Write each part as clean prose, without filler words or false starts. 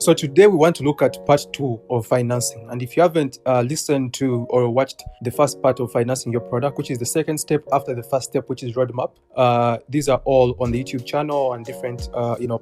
So today we want to look at part 2 of financing. And if you haven't listened to or watched the first part of financing your product, which is the second step after the first step, which is roadmap, these are all on the YouTube channel and different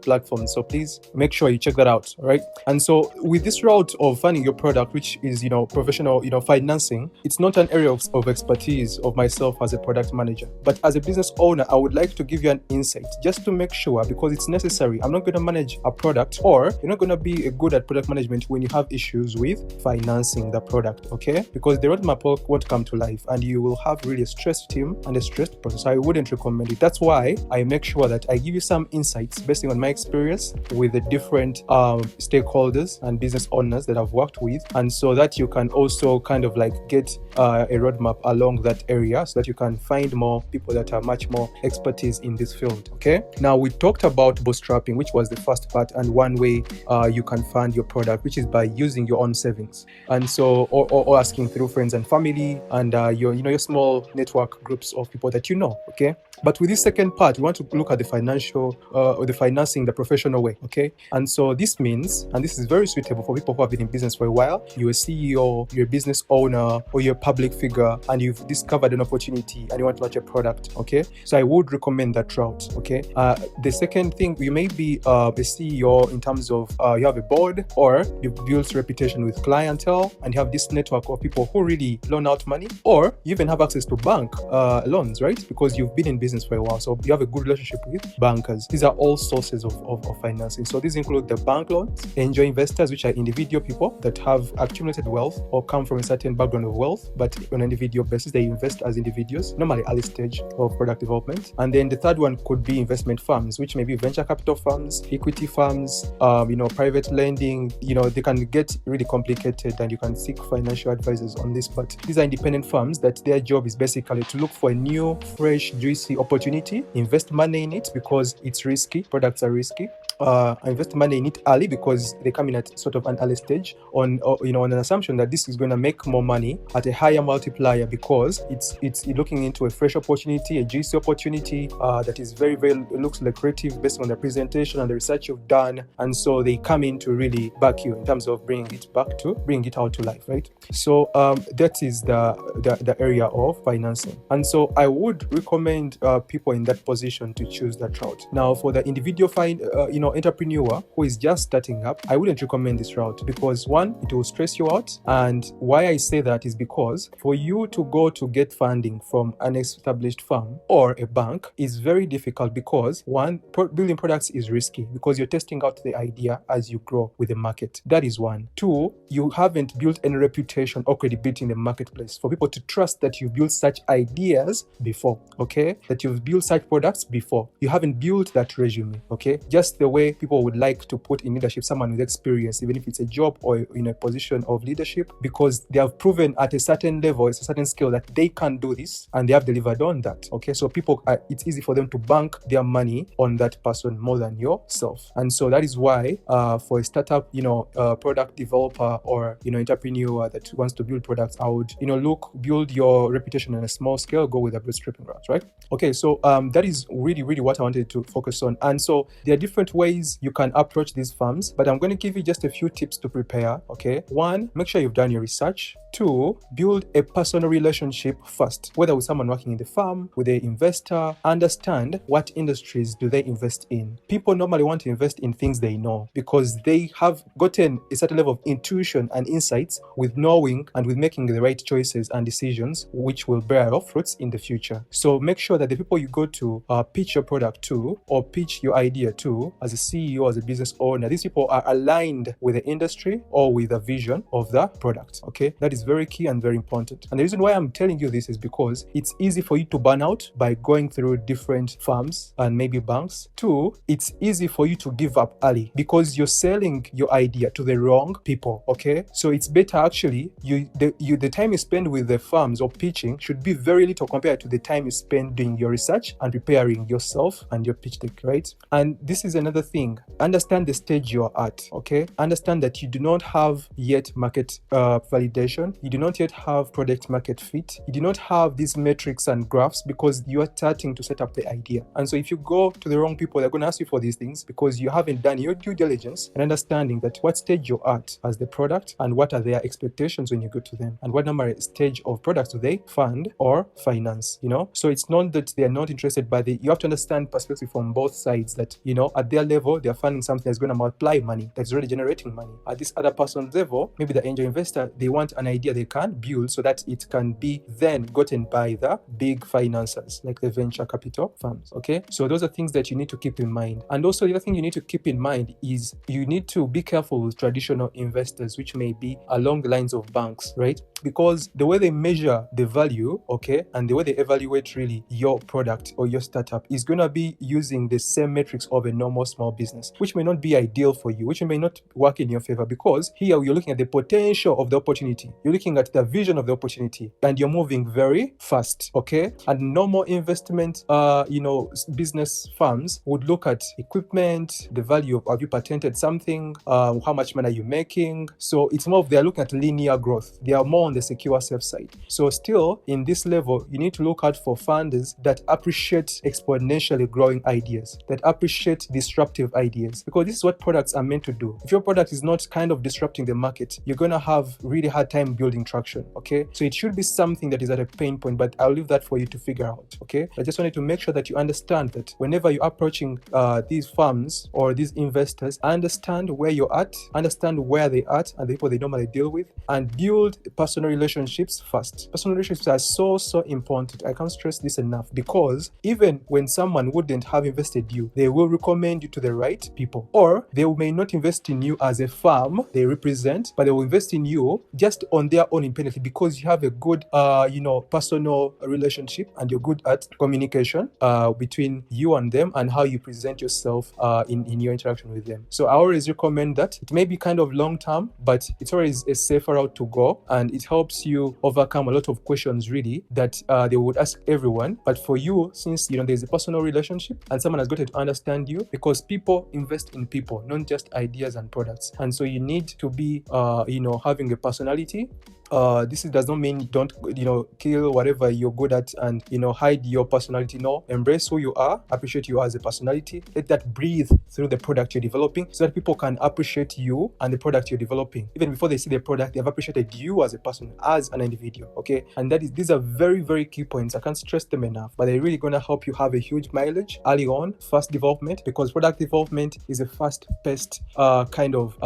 platforms. So please make sure you check that out, right? And so with this route of funding your product, which is professional financing, it's not an area of expertise of myself as a product manager. But as a business owner, I would like to give you an insight just to make sure, because it's necessary. I'm not going to manage a product, or you're not going to be good at product management when you have issues with financing the product, okay? Because the roadmap won't come to life and you will have really a stressed team and a stressed process. I wouldn't recommend it. That's why I make sure that I give you some insights based on my experience with the different stakeholders and business owners that I've worked with, and so that you can also kind of like get a roadmap along that area, so that you can find more people that are much more expertise in this field, okay? Now, we talked about bootstrapping, which was the first part, and one way you can fund your product, which is by using your own savings, and so or asking through friends and family and your small network groups of people that you know, okay? But with this second part, we want to look at the financial or the financing the professional way, okay? And so this means, and this is very suitable for people who have been in business for a while, you're a CEO, you're a business owner, or you're a public figure, and you've discovered an opportunity and you want to launch a product, okay? So I would recommend that route, okay? The second thing, you may be a CEO in terms of you have a board, or you've built reputation with clientele and you have this network of people who really loan out money, or you even have access to bank loans, right? Because you've been in business for a while, so you have a good relationship with bankers. These are all sources of financing. So these include the bank loans, angel investors, which are individual people that have accumulated wealth or come from a certain background of wealth, but on an individual basis they invest as individuals, normally early stage of product development. And then the third one could be investment firms, which may be venture capital firms, equity firms, private lending. They can get really complicated and you can seek financial advisors on this, but these are independent firms that their job is basically to look for a new, fresh, juicy opportunity, invest money in it because it's risky, products are risky, invest money in it early because they come in at sort of an early stage on an assumption that this is going to make more money at a higher multiplier because it's looking into a fresh opportunity, a juicy opportunity that is very, very looks lucrative based on the presentation and the research you've done, and so they come in to really back you in terms of bringing it out to life, right? So that is the area of financing, and so I would recommend people in that position to choose that route. Now, for the individual entrepreneur who is just starting up, I wouldn't recommend this route because one, it will stress you out. And why I say that is because for you to go to get funding from an established firm or a bank is very difficult because one, building products is risky because you're testing out the idea as you grow with the market. That is one. Two, you haven't built any reputation or credibility in the marketplace for people to trust that you've built such ideas before, okay? That you've built such products before. You haven't built that resume, okay? Just the way people would like to put in leadership someone with experience, even if it's a job or in a position of leadership, because they have proven at a certain level, it's a certain scale that they can do this and they have delivered on that, okay? So people, it's easy for them to bank their money on that person more than yourself. And so that is why for a startup, product developer or, entrepreneur that wants to build products, I would, build your reputation on a small scale, go with a bootstrapping route, right? Okay, so that is really, really what I wanted to focus on. And so there are different ways you can approach these firms, but I'm going to give you just a few tips to prepare, okay? One, make sure you've done your research. Two, build a personal relationship first, whether with someone working in the firm, with the investor. Understand what industries do they invest in. People normally want to invest in things they know because they have gotten a certain level of intuition and insights with knowing and with making the right choices and decisions which will bear off fruits in the future. So make sure that the people you go to pitch your product to or pitch your idea to as a CEO, as a business owner, these people are aligned with the industry or with the vision of the product, okay? That is very key and very important. And the reason why I'm telling you this is because it's easy for you to burn out by going through different firms and maybe banks. Two, it's easy for you to give up early because you're selling your idea to the wrong people, okay? So it's better actually, the time you spend with the firms or pitching should be very little compared to the time you spend doing your research and preparing yourself and your pitch deck, right? And this is another thing. Understand the stage you're at, okay? Understand that you do not have yet market validation time, you do not yet have product market fit, you do not have these metrics and graphs because you are starting to set up the idea. And so if you go to the wrong people, they're going to ask you for these things because you haven't done your due diligence and understanding that what stage you're at as the product and what are their expectations when you go to them, and what number stage of products do they fund or finance, So it's not that they're not interested, but you have to understand perspective from both sides, that, at their level, they're funding something that's going to multiply money, that's already generating money. At this other person's level, maybe the angel investor, they want an idea they can build so that it can be then gotten by the big financiers, like the venture capital firms, okay? So those are things that you need to keep in mind. And also the other thing you need to keep in mind is you need to be careful with traditional investors, which may be along the lines of banks, right? Because the way they measure the value, okay, and the way they evaluate really your product or your startup is going to be using the same metrics of a normal small business, which may not be ideal for you, which may not work in your favor, because here you're looking at the potential of the opportunity, you're looking at the vision of the opportunity, and you're moving very fast, okay? And normal investment, business firms would look at equipment, the value of, have you patented something, how much money are you making? So it's more of, they're looking at linear growth. They are more on the secure safe side. So still in this level, you need to look out for funders that appreciate exponentially growing ideas, that appreciate disruptive ideas, because this is what products are meant to do. If your product is not kind of disrupting the market, you're going to have really hard time building traction, okay? So it should be something that is at a pain point, but I'll leave that for you to figure out, okay? I just wanted to make sure that you understand that whenever you're approaching these firms or these investors, understand where you're at, understand where they're at and the people they normally deal with, and build personal relationships first. Personal relationships are so important. I can't stress this enough, because even when someone wouldn't have invested you, they will recommend you to the right people, or they may not invest in you as a firm they represent, but they will invest in you just on their own independently because you have a good personal relationship and you're good at communication between you and them and how you present yourself in your interaction with them. So I always recommend that. It may be kind of long term, but it's always a safer route to go, and it helps you overcome a lot of questions really that they would ask everyone. But for you, since there's a personal relationship and someone has got to understand you, because people invest in people, not just ideas and products. And so you need to be having a personality. This does not mean don't kill whatever you're good at and hide your personality. No, embrace who you are, appreciate you as a personality, let that breathe through the product you're developing, so that people can appreciate you and the product you're developing. Even before they see the product, they've appreciated you as a person, as an individual, okay? And these are very key points. I can't stress them enough, but they're really going to help you have a huge mileage early on, fast development, because product development is a fast-paced kind of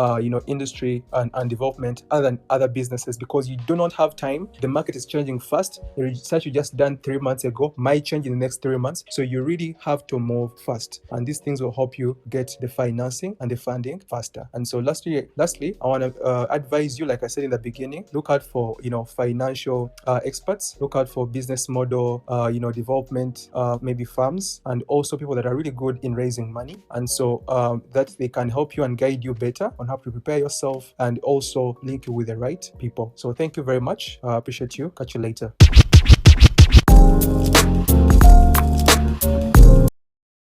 industry and development other than other businesses, because you do not have time. The market is changing fast. The research you just done 3 months ago might change in the next 3 months. So you really have to move fast. And these things will help you get the financing and the funding faster. And so lastly, I want to advise you, like I said in the beginning, look out for, financial experts, look out for business model, development, maybe firms, and also people that are really good in raising money. And so that they can help you and guide you better on how to prepare yourself and also link you with the right people. So thank you very much. I appreciate you. Catch you later.